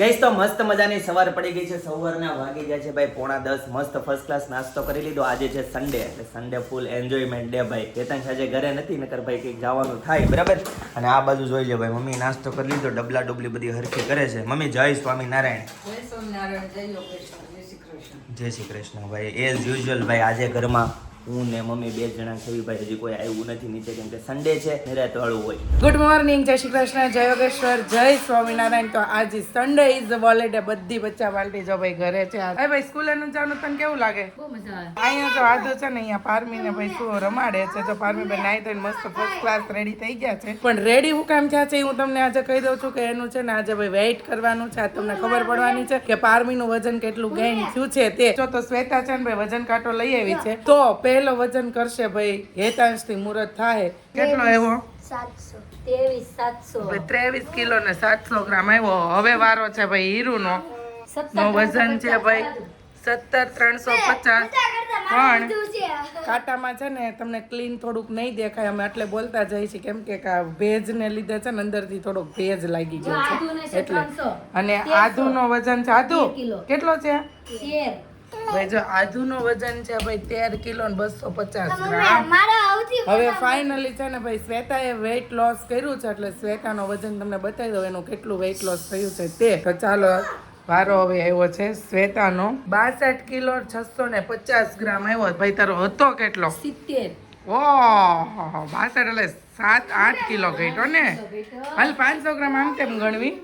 ગઈસ તો મસ્ત મજાની સવાર પડી ગઈ છે. સવારના વાગી ગયા છે ભાઈ 9:30. મસ્ત ફર્સ્ટ ક્લાસ નાસ્તો કરી લીધો. આજે છે સન્ડે એટલે સન્ડે ફૂલ એન્જોયમેન્ટ ડે ભાઈ. કેતન આજે ઘરે નથી નકર ભાઈ કંઈક જવાનું થાય બરાબર. અને આ બાજુ જોઈ લે ભાઈ, મમ્મી નાસ્તો કરી લીધો, ડબલા ડુબલી બધી હરખી કરે છે. મમ્મી જય સ્વામિનારાયણ. જય સ્વામિનારાયણ, જય યોગેશ્વર, જય શ્રી કૃષ્ણ. જય શ્રી કૃષ્ણ ભાઈ. એઝ યુઝ્યુઅલ ભાઈ આજે ઘરમાં હું ને મમ્મી બે જણા છે ભાઈ. હજી કોઈ આવ્યું નથી નીચે કેમ કે સન્ડે છે, નિરાંત વાળું હોય. ગુડ મોર્નિંગ, જય શ્રી કૃષ્ણ, જય યોગેશ્વર, જય સ્વામિનારાયણ. તો આજે સન્ડે ઇઝ ધ હોલિડે. બધી બચ્ચા પાર્ટી જો ભાઈ ઘરે છે. અરે ભાઈ સ્કૂલે ન જવાનું તને કેવું લાગે? બહુ મજા આવે. અહીંયા તો આદો છે ને, અહીંયા પારમી ને ભાઈ શું રમાડે છે. તો પારમી ભાઈ નાઈ ધોઈને મસ્ત ફર્સ્ટ ક્લાસ રેડી થઈ ગયા છે. પણ રેડી હું કામ થયા છે હું તમને આજે કહી દઉં છું કે એનું છે ને આજે ભાઈ વેઇટ કરવાનું છે. આ તમને ખબર પડવાની છે કે પારમીનું વજન કેટલું ગેઇન થયું છે તે. જો તો શ્વેતા છે ને ભાઈ વજન કાંટો લઈ આવી છે. તો પહેલો વજન કરશે ભાઈ હેતાંશ થી મુહૂર્ત થાય. કેટલો આવ્યો? 23 કિલો ને 700 ગ્રામ આવ્યો. હવે વારો છે ભાઈ હીરુનો. નો વજન છે ભાઈ 17,350. પણ કાંટામાં છે ને તમને ક્લીન થોડુંક નહીં દેખાય. અમે એટલે બોલતા જઈએ છીએ કેમ કે ભેજ ને લીધે છે ને અંદરથી થોડોક ભેજ લાગી ગયો છે એટલે. અને આદુનો વજન છે, આદુ કેટલો છે? ભાઈ જો આદુનો વજન છે ભાઈ 13 કિલો ને 250 ગ્રામ. હવે ફાઇનલી છે ને ભાઈ શ્વેતાએ વેઇટ લોસ કર્યું છે એટલે શ્વેતાનો વજન તમને બતાવી દઉં એનું કેટલું વેઇટ લોસ થયું છે તે. તો ચાલો વારો હવે આવ્યો છે શ્વેતાનો. 62 કિલો 650 ગ્રામ આવ્યો. ભાઈ તારો હતો કેટલો? 70. ઓહો 62 એટલે 7-8 કિલો ઘટ્યો ને. હાલ 500 ગ્રામ આમ તેમ ગણવી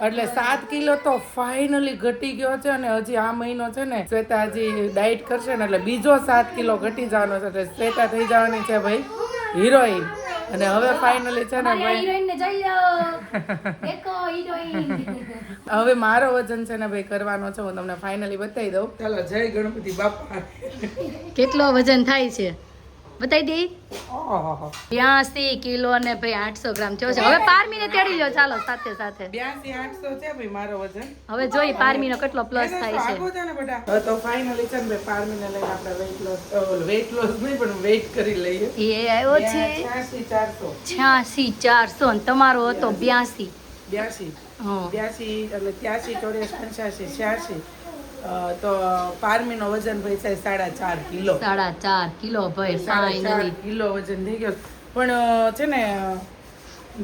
એટલે 7 કિલો તો ફાઇનલી ઘટી ગયો છે. અને હજી આ મહિનો છે ને શ્વેતા હજી ડાયટ કરશે ને એટલે બીજો 7 કિલો ઘટી જવાનો છે. એટલે શ્વેતા થઈ જવાની છે ભાઈ હિરોઈન. અને હવે ફાઇનલી છે ને ભાઈ હવે મારો વજન છે ને ભાઈ કરવાનો છે. હું તમને ફાઇનલી બતાવી દઉં. ચાલો જય ગણપતિ બાપા. કેટલો વજન થાય છે બતાવી દે. ઓહો 82 કિલો અને ભાઈ 800 ગ્રામ થયો છે. હવે પારમીને તેડી લો ચાલો સાથે સાથે. 82-800 છે ભાઈ મારો વજન. હવે જોઈ પારમીનો કેટલો પ્લસ થાય છે. હવે તો ફાઇનલી છે ને ભાઈ પારમીને લઈને આપણે વેઇટ લોસ નહીં પણ વેઇટ કરી લઈએ. એ આવ્યો છે 86,400 અને તમારો હતો 82. 82 હા 82 એટલે 83 84 85 તો પારમીનો વજન ભાઈ છે 4.5 કિલો. 4.5 કિલો ભાઈ 4.5 કિલો વજન થઈ ગયો. પણ છે ને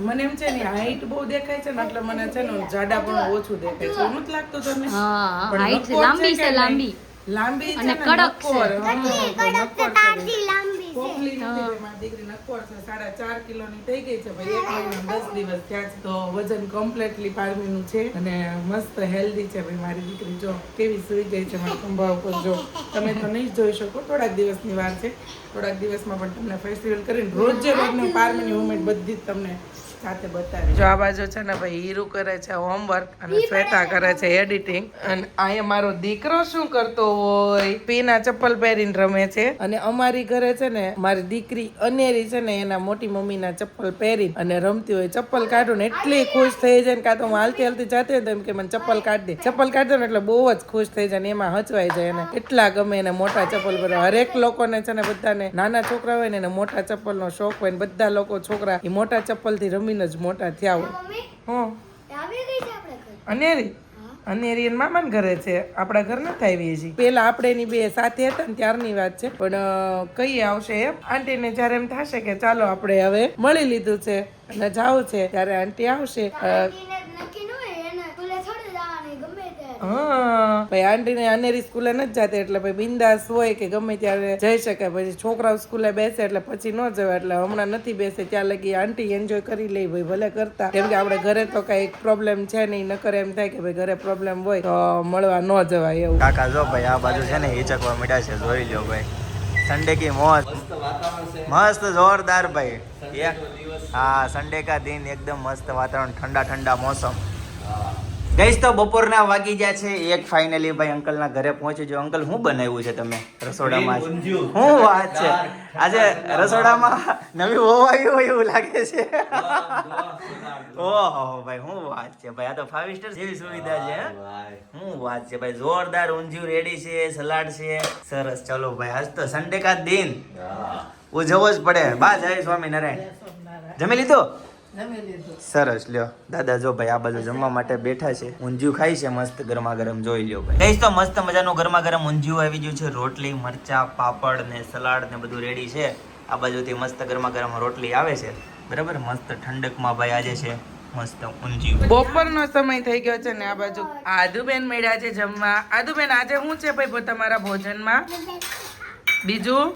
મને એમ છે ને હાઈટ બહુ દેખાય છે ને એટલે મને છે ને જાડા પણ ઓછું દેખાય છે. નથી લાગતું તમને? હા પણ હાઈટ નક્કોર લાંબી છે, લાંબી લાંબી અને છે કડક પોપલી નથી ભાઈ મારી દીકરી નક્કોર છે. 4.5 કિલોની થઈ ગઈ છે ભાઈ. 1 મહિના 10 દિવસ થયા છે. તો વજન કમ્પ્લીટલી પારમીનું છે અને મસ્ત હેલ્ધી છે ભાઈ મારી દીકરી. જો કેવી સુઈ ગઈ છે મારા ખંભા ઉપર. જો તમે તો નહીં જોઈ શકો, થોડાક દિવસની વાર છે. થોડાક દિવસમાં પણ તમને ફેસ્ટિવલ કરીને રોજે રોજની પારમીની મુવમેન્ટ બધી જ તમને સાથે બતાવી. જો આ બાજુ છે ને ભાઈ હીરુ કરે છે હોમવર્ક અને શ્વેતા કરે છે એડિટિંગ. અને અહીંયા મારો દીકરો શું કરતો હોય? પીના ચપ્પલ પહેરીને રમે છે. અને અમારી ઘરે છે ને મારી દીકરી અનેરી છે ને એના મોટી મમ્મીના ચપ્પલ પહેરી અને રમતી હોય. ચપ્પલ કાઢું ને એટલી ખુશ થઈ જાય ને, કાં તો હું હાલતી હાલતી જતી હોય તો એમ કે મને ચપ્પલ કાઢ દે. ચપ્પલ કાઢ દે ને એટલે બહુ જ ખુશ થઈ જાય ને એમાં હચવાઈ જાય. એને એટલા ગમે એને મોટા ચપ્પલ પહેરવા. હરેક લોકોને છે ને બધાને નાના છોકરા હોય ને એને મોટા ચપ્પલનો શોખ હોય ને બધા લોકો છોકરા એ મોટા ચપ્પલથી રમીને જ મોટા થયા હોય. અનેરી અનેરી મામાને ઘરે છે, આપણા ઘર નથી આવી હજી. પેલા આપણે એની બે સાથે હતા ને ત્યારની વાત છે. પણ કઈ આવશે એમ આંટીને જયારે એમ થશે કે ચાલો આપણે હવે મળી લીધું છે અને જાવું છે ત્યારે આંટી આવશે. હા ભાઈ આંટીને અનેરી સ્કૂલે નથી જતી એટલે ભાઈ બિંદાસ હોય કે ગમે ત્યારે જઈ શકે. પછી છોકરાઓ સ્કૂલે બેસે એટલે પછી ન જવાય. એટલે હમણાં નથી બેસે ત્યાં લગી આંટી એન્જોય કરી લઈ ભાઈ ભલે કરતા. કેમ કે આપણે ઘરે તો કઈ પ્રોબ્લેમ છે નહીં. નકર એમ થાય કે ભાઈ ઘરે પ્રોબ્લેમ હોય તો મળવા ન જવાય એવું. કાકા જો ભાઈ આ બાજુ છે ને હિચકવા મીઠા છે. જોઈ લો ભાઈ संडे की मौज मस्त जोरदार भाई. हाँ संडे का दिन एकदम मस्त वातावरण, ठंडा ठंडा मौसम. ગઈશ તો બપોરના વાગી ગયા છે 1 ફાઇનલી ભાઈ અંકલના ઘરે પહોંચી જો. અંકલ શું બનાવ્યું છે તમે રસોડામાં? શું વાત છે આજે રસોડામાં નવી હોવાયું હોય એવું લાગે છે. ઓહો ભાઈ શું વાત છે ભાઈ. આ તો 5 સ્ટાર જેવી સુવિધા છે. શું વાત છે ભાઈ. જોરદાર ઊંધિયું રેડી છે, સલાડ છે. સરસ. ચલો ભાઈ આજ તો સન્ડે કા દિન ઉજવવો જ પડે. બા જય સ્વામિનારાયણ. જમી લીધું? જમી લીધું. સરસ લ્યો દાદા જો ભાઈ આ બાજુ જમવા માટે બેઠા છે. ઊંધિયું ખાય છે મસ્ત ગરમા ગરમ, જોઈ લ્યો ભાઈ. ગઈસ તો મસ્ત મજાનું ગરમા ગરમ ઊંધિયું આવી ગયું છે. રોટલી, મરચા, પાપડ ને સલાડ ને બધું રેડી છે. આ બાજુથી મસ્ત ગરમા ગરમ રોટલી આવે છે. બરાબર, મસ્ત ઠંડકમાં ભાઈ આજે છે મસ્ત ઊંધિયું. બપોરનો સમય થઈ ગયો છે ને આ બાજુ આદુબેન મળ્યા છે જમવા. આદુબેન આજે શું છે ભાઈ તમારા ભોજનમાં? બીજું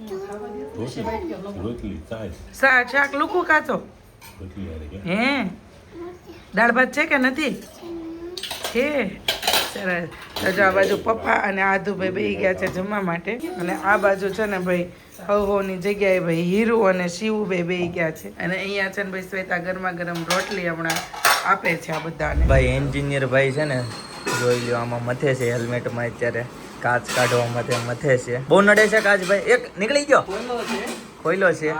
શાક લુકુ કાચો હે? દાળ ભાત છે કે નથી? છે. સરસ. તો જો આ બાજુ પપ્પા અને આદુભાઈ બેસી ગયા છે જમવા માટે, અને આ બાજુ છે ને ભાઈ હવની જગ્યાએ ભાઈ હીરુ અને શિવુભાઈ બેસી ગયા છે, અને અહીંયા છે ને ભાઈ શ્વેતા ગરમા ગરમ રોટલી હમણાં આપે છે આ બધાને. ભાઈ એન્જિનિયર ભાઈ છે ને, જોઈ લ્યો આમાં મથે છે હેલ્મેટમાં. અત્યારે કાચ કાઢવા માટે મથે છે. બહુ નડે છે કાચ ભાઈ? એક નીકળી ગયો, ખોઈલો છે.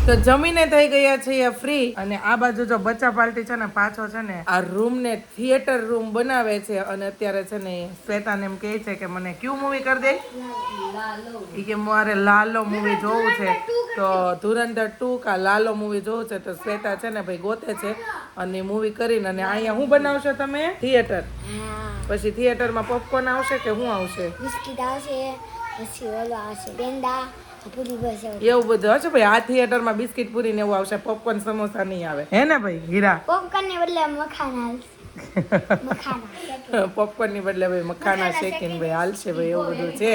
તો જમીને થઈ ગયા છે ફ્રી, અને આ બાજુ જો બચ્ચા પાર્ટી છે ને પાછો છે ને આ રૂમ ને થિયેટર રૂમ બનાવે છે, અને અત્યારે છે ને શ્વેતાને એમ કહે છે કે મને ક્યુ મૂવી કરી દે. ઈ કે મારે લાલો મૂવી જોવું છે, તો ધુરંધર 2 કા લાલો મૂવી જોવું છે. તો શ્વેતા છે ને ભાઈ ગોતે છે અને મૂવી કરીને, અને અહીંયા શું બનાવશો તમે? થિયેટર. પછી થિયેટરમાં પોપકોર્ન આવશે કે શું આવશે? બિસ્કિટ આવશે, પછી ઓલો આવશે પેંડા, પૂરી બસ એવું બધું હશે ભાઈ. આ થિયેટરમાં બિસ્કિટ પૂરી ને એવું આવશે, પોપકોર્ન સમોસા નહીં આવે, હે ને ભાઈ હીરા? પોપકોર્ન ને બદલે મખાના આવશે. મખાના પોપકોર્ન ની બદલે ભાઈ મખાના શેકીને ભાઈ હાલશે ભાઈ, એવું બધું છે.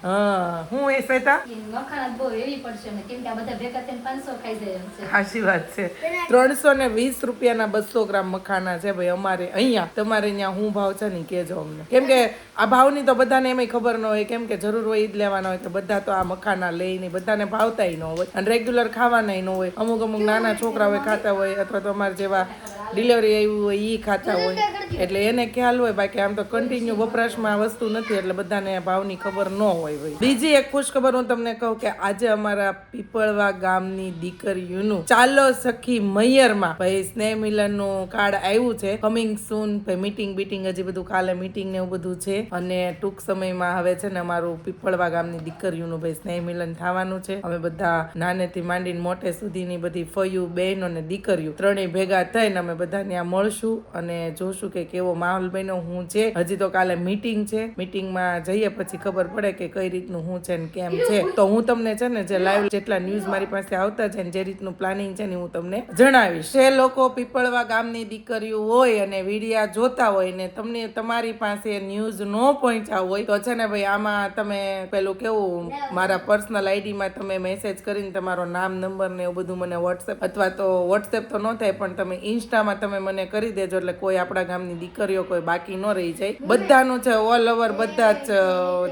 હા, હું એ શ્વેતા મખાના બહુ એવી પડશે ને, કેમ કે આ બધા ભેગા થઈને 500 ખાઈ જાય એમ છે. સાચી વાત છે. 320 રૂપિયાના 200 ગ્રામ મખાના છે ભાઈ અમારે અહીંયા. તમારે અહીંયા શું ભાવ છે ને કેજો અમને, કેમ કે આ ભાવની તો બધાને એમ ખબર ન હોય, કેમ કે જરૂર હોય ઈ જ લેવાના હોય. તો બધા તો આ મખાના લઈને બધાને ભાવતાય ન હોય, અને રેગ્યુલર ખાવાના ન હોય. અમુક અમુક નાના છોકરાઓ ખાતા હોય, અથવા તો અમારે જેવા ડિલિવરી આવ્યું હોય ઈ ખાતા હોય, એટલે એને ખ્યાલ હોય. બાકી આમ તો કન્ટિન્યુ વપરાશમાં આ વસ્તુ નથી, એટલે બધાને ભાવની ખબર ન હોય. બીજી એક ખુશ ખબર હું તમને કહું કે આજે અમારા પીપળવા ગામની દીકરીઓનું ચાલો સખી મૈયરમાં ભાઈ સ્નેહ મિલનનું કાર્ડ આવ્યું છે. કમિંગ સૂન ભાઈ મીટિંગ બીટિંગ હજી બધું કાલે મીટિંગ ને એવું બધું છે, અને ટૂંક સમયમાં હવે છે ને અમારું પીપળવા ગામની દીકરીઓનું ભાઈ સ્નેહ મિલન થવાનું છે. અમે બધા નાનેથી માંડીને મોટે સુધીની બધી ફયું બહેનો ને દીકરીઓ ત્રણેય ભેગા થઈને અમે બધા ત્યાં મળશું અને જોશું કે કેવો માહોલ બન્યો હું છે. હજી તો કાલે મીટિંગ છે, મીટિંગમાં જઈએ પછી ખબર પડે કે કઈ રીતનું હું છે ને કેમ છે. તો હું તમને છે ને જે લાઈવ જેટલા ન્યૂઝ મારી પાસે આવતા છે ને જે રીતનું પ્લાનિંગ છે ને હું તમને જણાવીશ. જે લોકો પીપળવા ગામની દીકરીઓ હોય અને વિડિયા જોતા હોય ને તમને તમારી પાસે ન્યૂઝ ન પહોંચ્યા હોય, તો છે ને ભાઈ આમાં તમે પેલું કેવું મારા પર્સનલ આઈડીમાં તમે મેસેજ કરીને તમારો નામ નંબર ને એવું બધું મને વોટ્સએપ, અથવા તો વોટ્સએપ તો ન થાય પણ તમે ઇન્સ્ટામાં તમે મને કરી દેજો, એટલે કોઈ આપણા ગામની દીકરીઓ કોઈ બાકી ન રહી જાય. બધાનું છે, ઓલ ઓવર બધા જ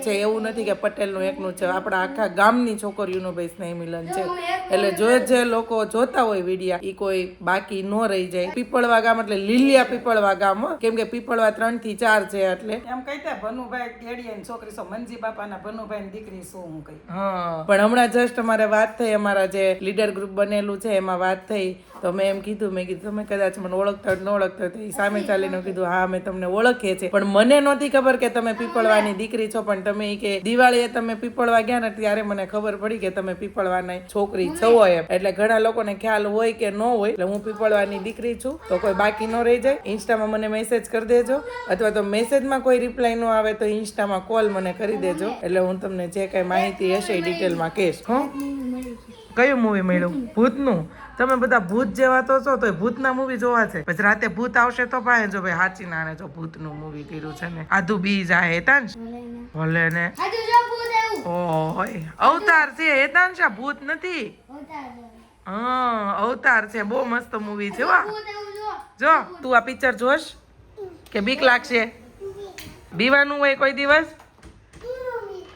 છે, એવું નથી કે પટેલનું એકનું છે. આપણા આખા ગામની છોકરીઓનું ભાઈ સ્નેહ મિલન છે, એટલે જે લોકો જોતા હોય વિડિયા ઈ કોઈ બાકી ન રહી જાય. પીપળવા ગામ એટલે લીલિયા પીપળવા ગામ, કેમ કે પીપળવા 3 થી 4 છે, એટલે એમ કહીતા ભનુભાઈ કેડિયાની છોકરી સો મંજી બાપાના ભનુભાઈની દીકરી શું હું કહી. હા, પણ હમણાં જસ્ટ અમારે વાત થઈ, અમારા જે લીડર ગ્રુપ બનેલું છે એમાં વાત થઈ, તો મેં એમ કીધું, મેં કીધું તમે કદાચ મને ઓળખતા ન ઓળખતા, તો એ સામે ચાલીને કીધું હા અમે તમને ઓળખીએ છીએ, પણ મને નહોતી ખબર કે તમે પીપળવાની દીકરી છો. પણ તમે કે દિવાળીએ તમે પીપળવા ગયા ને ત્યારે મને ખબર પડી કે તમે પીપળવાની છોકરી છો એમ. એટલે ઘણા લોકોને ખ્યાલ હોય કે ન હોય, એટલે હું પીપળવાની દીકરી છું, તો કોઈ બાકી ન રહી જાય. ઇન્સ્ટામાં મને મેસેજ કરી દેજો, અથવા તો મેસેજમાં કોઈ રિપ્લાય ન આવે તો ઇન્સ્ટામાં કોલ મને કરી દેજો, એટલે હું તમને જે કઈ માહિતી હશે એ ડિટેલમાં કહીશ. કયું મૂવી મળ્યું? ભૂતનું? તમે બધા ભૂત જેવા તો છો, તો ભૂતના મૂવી જોવા છે. પછી રાતે ભૂત આવશે તો પાસે જો ભાઈ હાચી નાને જો ભૂતનું મૂવી કર્યું છે ને. આધુ બી જાય હેતાંશ ભલે ને. ઓય અવતાર છે હેતાંશ, ભૂત નથી. હા અવતાર છે, બહુ મસ્ત મૂવી છે. વાહ, જો તું આ પિક્ચર જોશ કે બીક લાગશે? બીવાનું હોય કોઈ દિવસ?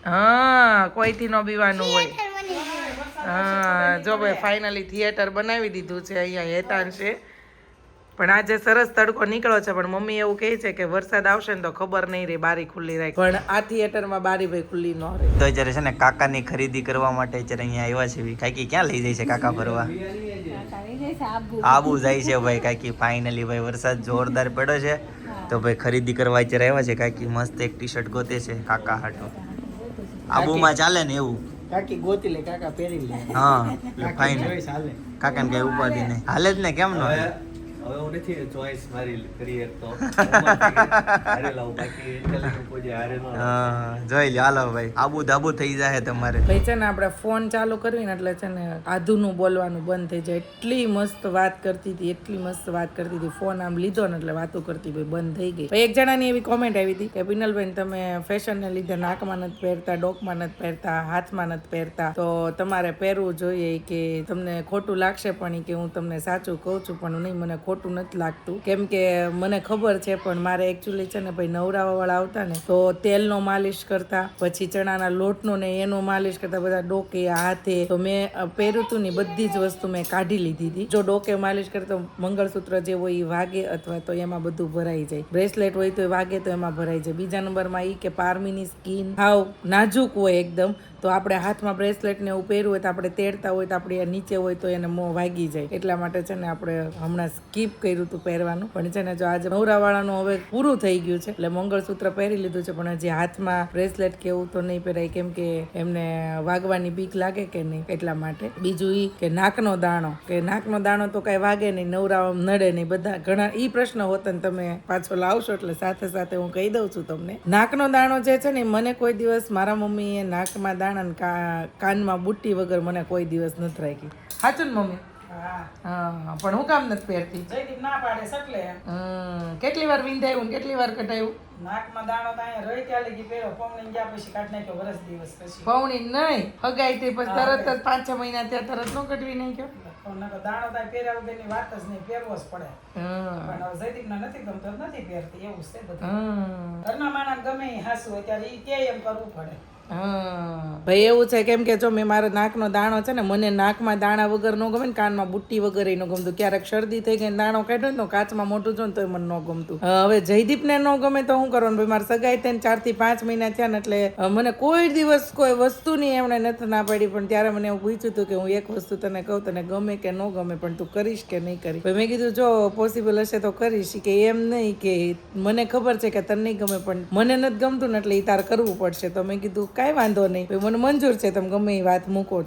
હા, કોઈથી ન બીવાનું હોય. હા જો ભાઈ ફાઇનલી થિયેટર બનાવી દીધું છે અહીંયા હેતાંશે. પણ આજે સરસ તડકો નીકળ્યો છે, પણ મમ્મી એવું કહે છે કે વરસાદ આવશે ને તો ખબર નહીં રહે, બારી ખુલ્લી રાખે. પણ આ થિયેટરમાં બારી ભાઈ ખુલ્લી ન રહે. તો અત્યારે છે ને કાકાની ખરીદી કરવા માટે અત્યારે અહીંયા આવ્યા છે. કાકી ક્યાં લઈ જાય છે કાકા ફરવા? આબુ જાય છે ભાઈ કાકી. ફાઇનલી ભાઈ વરસાદ જોરદાર પડ્યો છે, તો ભાઈ ખરીદી કરવા અત્યારે આવ્યા છે કાકી. મસ્ત એક ટી શર્ટ ગોતે છે કાકા હાટો. આબુમાં ચાલે ને એવું? કાકી ગોતી લે, કાકા પહેરી લે. હા ફાઇનલ. કાકાને કઈ ઉપાધિ નહીં હાલે જ ને કેમ નો હાલે? હવે હું નથી ચોઈસ મારી કરી તો હારે લાવું બાકી ઇન્ટેલિજન્ટ કોઈ હારે ન હા, જોઈ લો હાલો ભાઈ આબુ ધાબુ થઈ જાય તમારે. ભાઈ છે ને આપણે ફોન ચાલુ કરવી ને એટલે છે ને આધુનું બોલવાનું બંધ થઈ જાય. એટલી મસ્ત વાત કરતી હતી, એટલી મસ્ત વાત કરતી હતી. ફોન આમ લીધો ને એટલે વાતો કરતી ભાઈ બંધ થઈ ગઈ. ભાઈ એક જણાની એવી કોમેન્ટ આવી હતી કે પિનલબેન તમે ફેશનને લીધે નાકમાં નથી પહેરતા, ડોકમાં નથી પહેરતા, હાથમાં નથી પહેરતા, તો તમારે પહેરવું જોઈએ કે તમને ખોટું લાગશે પણ કે હું તમને સાચું કહું છું પણ નહીં મને ખોટું નથી લાગતું કેમ કે મને ખબર છે પણ મારે એકચ્યુઅલી છે ને ભાઈ નવરાવાળા આવતા ને તો તેલનો માલિશ કરતા, પછી ચણાના લોટનો ને એનો માલિશ કરતા, બધા ડોકે હાથે, તો મેં પહેર્યું હતું ને બધી જ વસ્તુ મેં કાઢી લીધી હતી. જો ડોકે માલિશ કરે તો મંગળસૂત્ર જે હોય એ વાગે અથવા તો એમાં બધું ભરાઈ જાય, બ્રેસલેટ હોય તો એ વાગે તો એમાં ભરાઈ જાય. બીજા નંબરમાં એ કે પારમીની સ્કીન હાવ નાજુક હોય એકદમ, તો આપણે હાથમાં બ્રેસલેટ ને એવું પહેર્યું હોય તો આપણે તેડતા હોય તો આપણે નીચે હોય તો એને મોં વાગી જાય. એટલા માટે છે ને આપણે હમણાં સ્કીપ કર્યું હતું પહેરવાનું. પણ છે ને જો આજે નવરાવાળાનું હવે પૂરું થઈ ગયું છે એટલે મંગળસૂત્ર પહેરી લીધું છે પણ હજી હાથમાં બ્રેસલેટ કે એવું તો નહીં પહેરાય કેમ કે એમને વાગવાની બીક લાગે કે નહીં એટલા માટે. બીજું ઈ કે નાકનો દાણો તો કઈ વાગે નહીં, નવરાવામાં નડે નહીં. બધા ઘણા ઈ પ્રશ્ન હોતા ને તમે પાછો લાવશો એટલે સાથે સાથે હું કહી દઉં છું તમને. નાકનો દાણો જે છે ને મને કોઈ દિવસ મારા મમ્મીએ નાકમાં દાણા કાનમાં બુટ્ટી વગર મને કોઈ દિવસ નથી રાખી. સાચું ને મમ્મી? હા પણ હું કામ નથી પહેરતી? જયદીપ ના પાડે સટલે કેટલી વાર વિંધાયું ને કેટલી વાર કટાયું? નાકમાં દાણો તો અહીંયા રહી ત્યાં લગી પહેરો પૌણી ગયા પછી કાઢ નાખ્યો વરસ દિવસ પછી પૌણી નહીં હગાઈ તે પછી તરત જ 5-6 મહિના ત્યાં તરત નો કટવી નાખ્યો. દાણો ત્યાં પહેર્યા વગરની વાત જ નહીં, પહેરવો જ પડે. પણ હવે જયદીપ ના નથી ગમતો નથી પહેરતી એવું છે બધું. ઘરના માણસ ગમે એ હાસુ હોય ત્યારે ઈ કે એમ કરવું પડે. ભાઈ એવું છે કેમ કે જો મેં મારો નાકનો દાણો છે ને મને નાકમાં દાણા વગર ન ગમે ને કાનમાં બુટ્ટી વગર ન ગમતું. ક્યારેક શરદી થઈ ગઈ દાણો કાઢ્યો ને તો કાચમાં મોટું જો ને તો મને ન ગમતું. હવે જયદીપને ન ગમે તો શું કરવાનું? ભાઈ મારે સગાઈ થઈને 4 થી 5 મહિના થયા ને એટલે મને કોઈ દિવસ કોઈ વસ્તુની એમણે નથી ના પાડી. પણ ત્યારે મને એવું પૂછ્યું હતું કે હું એક વસ્તુ તને કહું તને ગમે કે ન ગમે પણ તું કરીશ કે નહીં કરી? ભાઈ મેં કીધું જો પોસિબલ હશે તો કરીશ કે એમ નહીં કે મને ખબર છે કે તને નહીં ગમે પણ મને નથી ગમતું ને એટલે એ તારે કરવું પડશે. તો મેં કીધું કાંઈ વાંધો નહીં મને મંજૂર છે તમે ગમે એ વાત મૂકો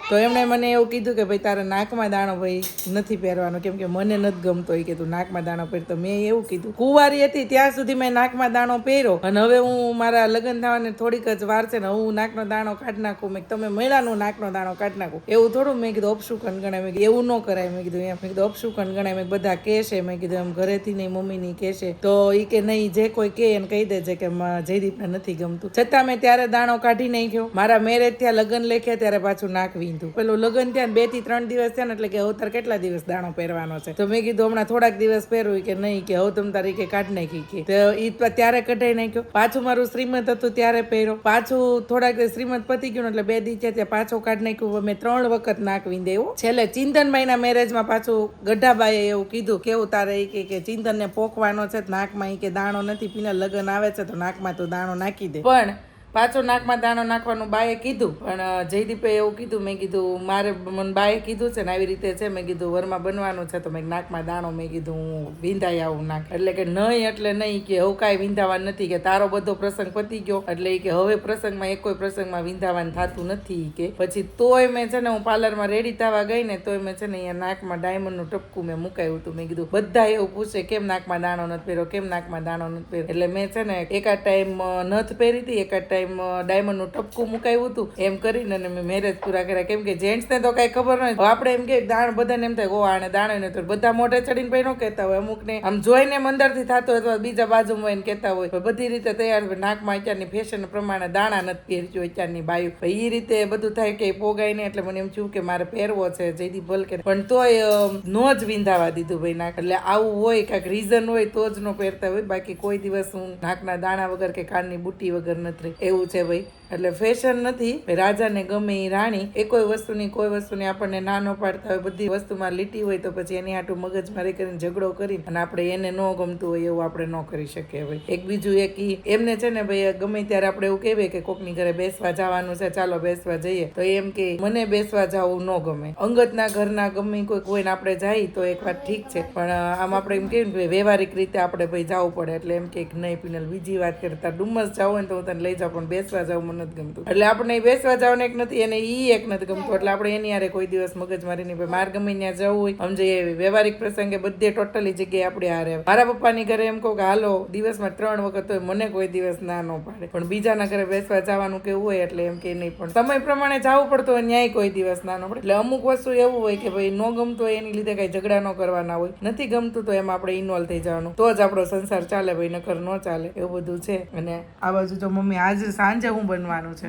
તો એમણે મને એવું કીધું કે ભાઈ તારે નાકમાં દાણો ભાઈ નથી પહેરવાનો કેમ કે મને નથી ગમતો એ કે તું નાકમાં દાણો પહેર. તો મેં એવું કીધું. કુંવારી હતી ત્યાં સુધી મેં નાકમાં દાણો પહેર્યો અને હવે હું મારા લગ્ન થવાને થોડીક જ વાર છે ને હું નાકનો દાણો કાઢી નાખું. મેં તમે મહિલાનો નાકનો દાણો કાઢી નાખું એવું થોડું. મેં કીધું અપશુકન ગણાય. મેં કીધું એવું ન કરાય. મેં કીધું એમ મેં કીધું અપશુકન ગણાય. મેં બધા કહેશે મેં કીધું એમ ઘરેથી નહીં મમ્મીની કહેશે તો એ કે નહીં જે કોઈ કહે એને કહી દેજે કે જયદીપને નથી ગમતું. છતાં મેં ત્યારે દાણો કાઢી નાખ્યો. મારા મેરેજ ત્યાં લગ્ન લેખ્યા ત્યારે પાછું નાક વીંધું. પેલું લગ્ન ત્યાં 2 થી 3 દિવસ થયા ને એટલે કે હવે તાર કેટલા દિવસ દાણો પહેરવાનો છે? તો મેં કીધું હમણાં થોડાક દિવસ પહેરવું કે નહીં કે હવે તમે તારી કે કાઢી નાખી કે તો ઈ ત્યારે કઢાઈ નાખ્યો. પાછું મારું શ્રીમંત હતું ત્યારે પહેર્યો. પાછું થોડાક શ્રીમંત પતી ગયું એટલે 2 દી ત્યાં પાછો કાઢી નાખ્યું. મેં 3 વખત નાક વીંધેવું. છેલ્લે ચિંતનભાઈના મેરેજમાં પાછું ગઢાબાઈએ એવું કીધું કેવું તારે કે ચિંતનને પોખવાનો છે નાકમાં ઈ કે દાણો નથી પીને લગ્ન આવે છે તો નાકમાં તો દાણો નાખી દે. પણ પાછો નાકમાં દાણો નાખવાનું બાએ કીધું પણ જયદીપે એવું કીધું. મેં કીધું મારે મને બાએ કીધું છે ને આવી રીતે છે. મેં કીધું વરમાં બનવાનું છે તો મેં નાકમાં દાણો મેં કીધું હું વિંધાઈ આવું નાક. એટલે કે નહીં એટલે નહીં કે હવે કાંઈ વિંધાવાનું નથી કે તારો બધો પ્રસંગ પતી ગયો એટલે કે હવે પ્રસંગમાં એક કોઈ પ્રસંગમાં વિંધાવાનું થતું નથી કે પછી તોય મેં છે ને હું પાર્લરમાં રેડી થવા ગઈ ને તોય મેં છે ને અહીંયા નાકમાં ડાયમંડનું ટપકું મેં મુકાયું હતું. મેં કીધું બધા એવું પૂછે કેમ નાકમાં દાણો નથી પહેર્યો કેમ નાકમાં દાણો નથી પહેર્યો એટલે મેં છે ને એકાદ ટાઈમ નથ પહેરી હતી એકાદ ટાઈમ ડાયમંડનું ટપકું મુકાયું હતું એમ કરીને મેં મેરેજ પૂરા કર્યા. કેમ કે જેન્ટ્સને તો કઈ ખબર નહીં. આપણે એમ કે દાણ બધાને એમ થાય ઓ આને દાણો ને તો બધા મોઢે ચડીને ભાઈ ન કહેતા હોય. અમુકને આમ જોઈને અંદરથી થતો હોય અથવા બીજા બાજુમાં એને કહેતા હોય બધી રીતે તૈયાર નાકમાં અત્યારની ફેશન પ્રમાણે દાણા નથી પહેરજો અત્યારની બાયુ. એ રીતે બધું થાય કે પોગાય ને એટલે મને એમ થયું કે મારે પહેરવો છે જયદીપ ભલકે પણ તોય નો જ વિંધાવા દીધું ભાઈ નાક. એટલે આવું હોય કાંઈક રીઝન હોય તો જ ન પહેરતા હોય. બાકી કોઈ દિવસ હું નાકના દાણા વગર કે કાનની બુટ્ટી વગર નથી એવું છે ભાઈ. એટલે ફેશન નથી રાજાને ગમે એ રાણી. એ કોઈ વસ્તુની આપણને ના ન પાડતા હોય બધી વસ્તુમાં લીટી હોય તો પછી એની હાટું મગજમારી કરીને ઝઘડો કરી અને આપણે એને ન ગમતું હોય એવું આપણે ન કરી શકીએ. ભાઈ એક બીજું એક એમને છે ને ભાઈ ગમે ત્યારે આપણે એવું કહેવાય કે કોકની ઘરે બેસવા જવાનું છે ચાલો બેસવા જઈએ તો એમ કે મને બેસવા જવું ન ગમે. અંગતના ઘરના ગમે કોઈને આપણે જાય તો એક વાત ઠીક છે પણ આમ આપણે એમ કહીએ ને વ્યવહારિક રીતે આપણે ભાઈ જવું પડે એટલે એમ કે નહીં પિનલ બીજી વાત કરતા ડુમ્મસ જવું હોય ને તો હું તને લઈ જાઉં પણ બેસવા જાઉં મને નથી ગમતું. એટલે આપણે બેસવા જવાનું એક નથી અને ઈ એક નથી ગમતું. એટલે આપણે એની હારે કોઈ દિવસ મગજમારી નહીં. માર ગમે ત્યાં જવું હોય આમ જઈએ વ્યવહારિક પ્રસંગે બધે ટોટલી જગ્યાએ આપણે હારે. મારા પપ્પાની ઘરે એમ કહું કે હાલો દિવસમાં 3 વખત હોય, મને કોઈ દિવસ ના ન પાડે. પણ બીજાના ઘરે બેસવા જવાનું કેવું હોય એટલે એમ કે નહીં. પણ સમય પ્રમાણે જવું પડતું હોય ન્યાય કોઈ દિવસ ના ન પડે. એટલે અમુક વસ્તુ એવું હોય કે ભાઈ ન ગમતું હોય એની લીધે કઈ ઝઘડા ન કરવાના હોય. નથી ગમતું તો એમાં આપણે ઇન્વોલ્વ થઈ જવાનું, તો જ આપણો સંસાર ચાલે. ભાઈ નકર ન ચાલે, એવું બધું છે. અને આ બાજુ તો મમ્મી આજે સાંજે હું બનવાનું છે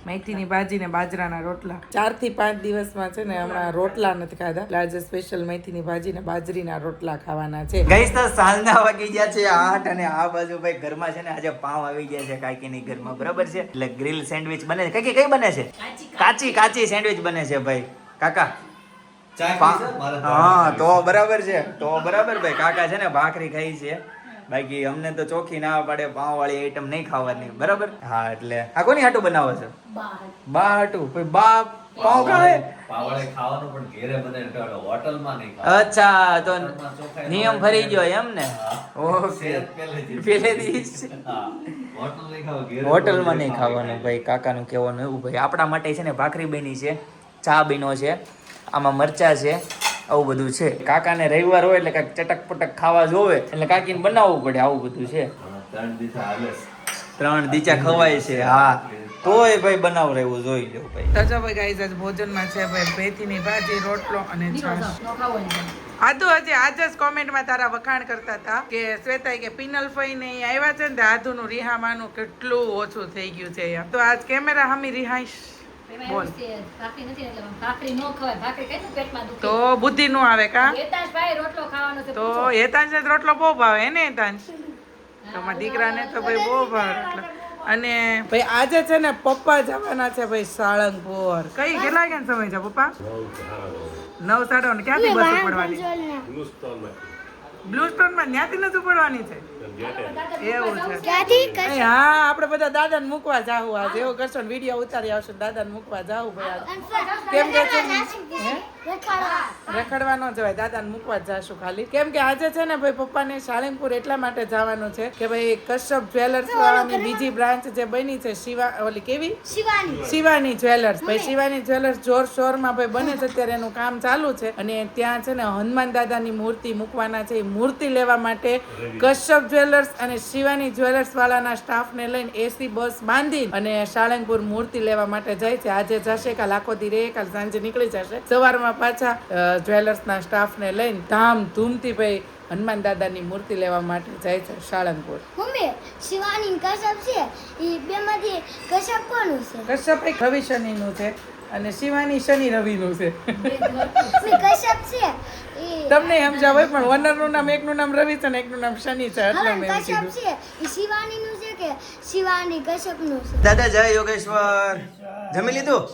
મેથીની ભાજી ને બાજરાના રોટલા. 4 થી 5 દિવસમાં છે ને હમણાં રોટલા નથી ખાધા, એટલે આજે સ્પેશિયલ મેથીની ભાજી ને બાજરીના રોટલા ખાવાના છે. ગઈસ તો સાંજના વાગી ગયા છે 8 અને આ બાજુ ભાઈ ઘરમાં છે ને આજે પાવ આવી ગયા છે કાકીની ઘરમાં, બરાબર છે. એટલે ગ્રીલ સેન્ડવિચ બને છે. કઈ બને છે? કાચી સેન્ડવિચ બને છે ભાઈ. કાકા હા તો બરાબર છે, તો બરાબર ભાઈ. કાકા છે ને ભાખરી ખાઈ છે, બાકી અમને તો ચોખ્ખી ના પાડે પાવ વાળી આઈટમ નહીં ખાવાની, બરાબર. હા એટલે આ કોની હાટું બનાવો છો? બા હાટું. બા પાવ ખાય પાવળે ખાવાનું પણ ઘેરે બને હોટલમાં નહીં ખાવાનું. અચ્છા, તો નિયમ ફરી ગયો એમ ને? ઓકે, પહેલેથી હોટલમાં નહીં ખાવાનું ભાઈ. કાકાનું કહેવાનું એવું ભાઈ. આપણા માટે છે ને ભાખરી બની છે, ચા બન્યો છે, આમાં મરચા છે, આવું બધું છે. કાકાને રવિવાર હોય એટલે કાંઈક ચટક પટક ખાવા જોવે એટલે કાકીને બનાવવું પડે. આવું બધું છે. 3 દીચા ખવાય છે. હા તોય ભાઈ બનાવ રહેવું જોઈ લો ભાઈ. તો જો ભાઈ ગાઈઝ આજ ભોજનમાં છે ભાઈ મેથીની ભાજી, રોટલો અને છાશ. આદુ હજી આજે જ કોમેન્ટમાં તારા વખાણ કરતા હતા કે શ્વેતાઈ કે પિનલ ફઈ ને આવ્યા છે ને આદુનું રિહામાનું કેટલું ઓછું થઈ ગયું છે યાર. તો આજ કેમેરા હામી રિહાઈશ બોલ તો બુદ્ધિ નું આવે કા? તો હેતાંશ ને રોટલો બહુ ભાવે હે ને હેતાંશ? તો મારા દીકરાને તો ભાઈ બહુ ભાવે રોટલો. અને ભાઈ આજે છે ને પપ્પા જવાના છે ભાઈ સાળંગપુર. કઈ કેટલા વાગ્યાનો સમય છે પપ્પા? 9:30. ક્યાંથી બસ પડવાની? બ્લુ સ્ટોન માં ત્યાંથી નથી પડવાની છે એવું છે. હા આપણે બધા દાદાને મૂકવા જાવું આજે, એવું કરશો ને વિડીયો ઉતારી આવશો દાદાને મૂકવા જાવું ભાઈ. કેમ કે રખડવા ન જવાય, દાદાને મૂકવા જ જાશું ખાલી. કેમ કે આજે છે ને ભાઈ પપ્પાને સાળંગપુર એટલા માટે જવાનું છે કે ભાઈ કશ્યપ જ્વેલર્સ વાળાની બીજી બ્રાન્ચ જે બની છે ઓલી કેવી શિવાની જ્વેલર્સ. ભાઈ શિવાની જ્વેલર્સ જોર શોરમાં ભાઈ બને છે અત્યારે, એનું કામ ચાલુ છે. અને ત્યાં છે ને હનુમાન દાદાની મૂર્તિ મૂકવાના છે. મૂર્તિ લેવા માટે કશ્યપ જ્વેલર્સ અને શિવાની જ્વેલર્સ વાળાના સ્ટાફને લઈને એસી બસ બાંધી અને સાળંગપુર મૂર્તિ લેવા માટે જાય છે. આજે જશે, કાલ આખો દી રહે, કાલ સાંજે નીકળી જશે. સવારમાં પાછા જ્વેલર્સના સ્ટાફને લઈને ધામધૂમથી ભાઈ હનુમાન દાદાની મૂર્તિ લેવા માટે જાય છે સાળંગપુર. મમ્મી શિવાની કશ્યપ છે એ બેમાંથી કશ્યપ કોનું છે? કશ્યપ એક રવિ શનિનું છે અને શિવાની શનિ રવિનું છે. કશ્યપ છે તમને સમજાવે પણ ઓનરનું નામ એકનું નામ રવિ છે ને એકનું નામ શનિ છે એટલે મેં કશ્યપ કીધું. છે એ શિવાનીનું છે કે શિવાની કશ્યપનું છે? દાદા જય યોગેશ્વર. જમી લીધું?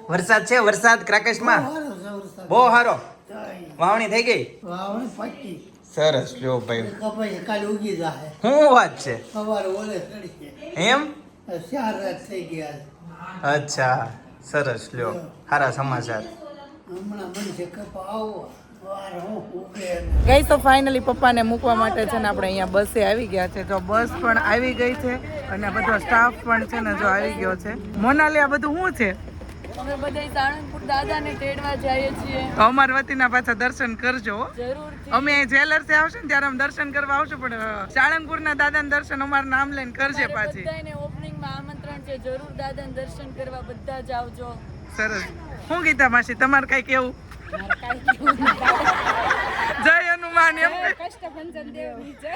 વરસાદ છે? વરસાદ ક્રાકેશમાં બહુ સારો. વાવણી થઈ ગઈ? સરસ. લ્યો ભાઈ શું વાત છે એમ? અચ્છા સરસ. લ્યો સારા સમાચાર. ગઈ તો ફાઇનલી પપ્પાને મૂકવા માટે છે ને આપણે અહીંયા બસે આવી ગયા છે. જો બસ પણ આવી ગઈ છે અને બધો સ્ટાફ પણ છે ને જો આવી ગયો છે. મોનાલી આ બધું શું છે? અમે બધા સાળંગપુર દાદાને તેડવા જઈએ છીએ. અમાર વતીના પાછા દર્શન કરજો. જરૂરથી. અમે જ્વેલર્સ આવશે ને ત્યારે અમે દર્શન કરવા આવશું, પણ સાળંગપુરના દાદાના દર્શન અમારું નામ લઈને કરજે પાછી. બધાને ઓપનિંગમાં આમંત્રણ છે, જરૂર દાદાને દર્શન કરવા બધા જ આવજો. સરસ. શું ગીતા માસી તમારે કઈ કેવું? જય હનુમાન એમ કષ્ટભંજન દેવની જય.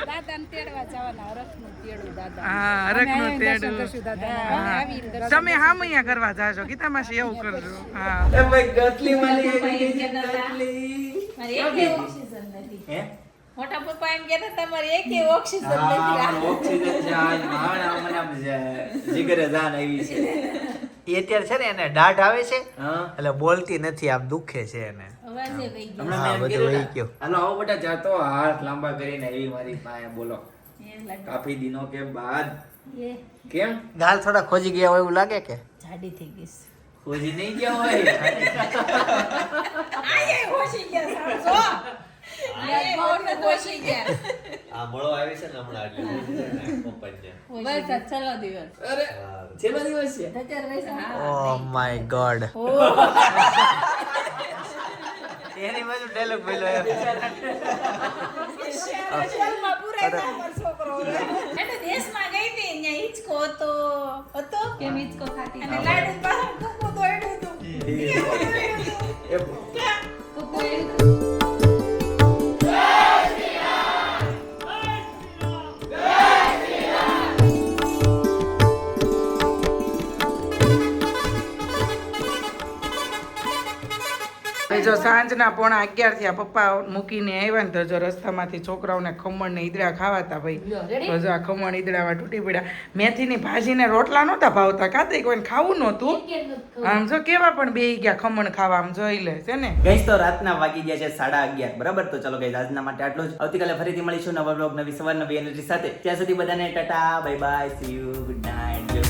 દાદાને તેડવા જવાના, હરખનું તેડું દાદા. હા હરખનું તેડું. કરશું દાદાના. હા. આવીને દર્શન તમે હામૈયા કરવા જાજો ગીતા માસી, એવું કરજો. હા એ ભાઈ ગતલી માલી ગતલી. હે? મોટા પપ્પા એમ કહેતા તમારે એકે ઓક્સિજન હા, નથી. ઓક્સિજન છે. આજ માણ મને આમ જીગરે જાન આવી છે. એ અત્યારે છે ને એને દાઢ આવે છે એટલે બોલતી નથી, આમ દુખે છે એને. અવાજે વહી ગયો. હા બધું વહી ગયો. હાલો આવો બેટા જાતો હાથ લાંબા કરીને આવી મારી પાસે બોલો. કાફી દિનો કે બાદ એ કેમ ગાલ થોડા ખોજી ગયા હોય એવું લાગે કે? જાડી થઈ ગઈ છે. ખોજી નહીં ગયા હોય. આયે હોશી ગયા સમજો. આયે હોને હોશી ગયા. આ મળો આવી છે ને હમણાં એટલે પપ્પાને બસ આ છેલ્લો દિવસ છેલ્લો દિવસ છે 1000 પૈસા ઓ માય ગોડ એની બાજુ ડાયલોગ બોલ્યો અને દેશમાં ગઈ હતી ત્યાં હિંચકો હતો કેમ હિંચકો ખાતી અને લાડુ પાછળ કુકુ દોડ્યું હતું કુકુ જો સાંજના 11:30 થયા પપ્પા મૂકીને આવ્યા ને તો જો રસ્તામાંથી છોકરાઓને ખમણ ને ઈદડા ખાવાતા ભાઈ તો જો આ ખમણ ઈદડામાં તૂટી પડ્યા મેથીની ભાજીને રોટલા નહોતા ભાવતા કાતે કોઈને ખાવું નહોતું આમ જો કેવા પણ બેહી ગયા ખમણ ખાવા આમ જોઈ લે છે ને ગઈસ તો રાતના વાગી ગયા છે 11:30 બરાબર તો ચલો ગઈસ આજના માટે આટલું જ આવતીકાલે ફરીથી મળીશું નવા બ્લોગ નવી સવાર નવી એનર્જી સાથે ત્યાં સુધી બધાને Tata bye bye see you good night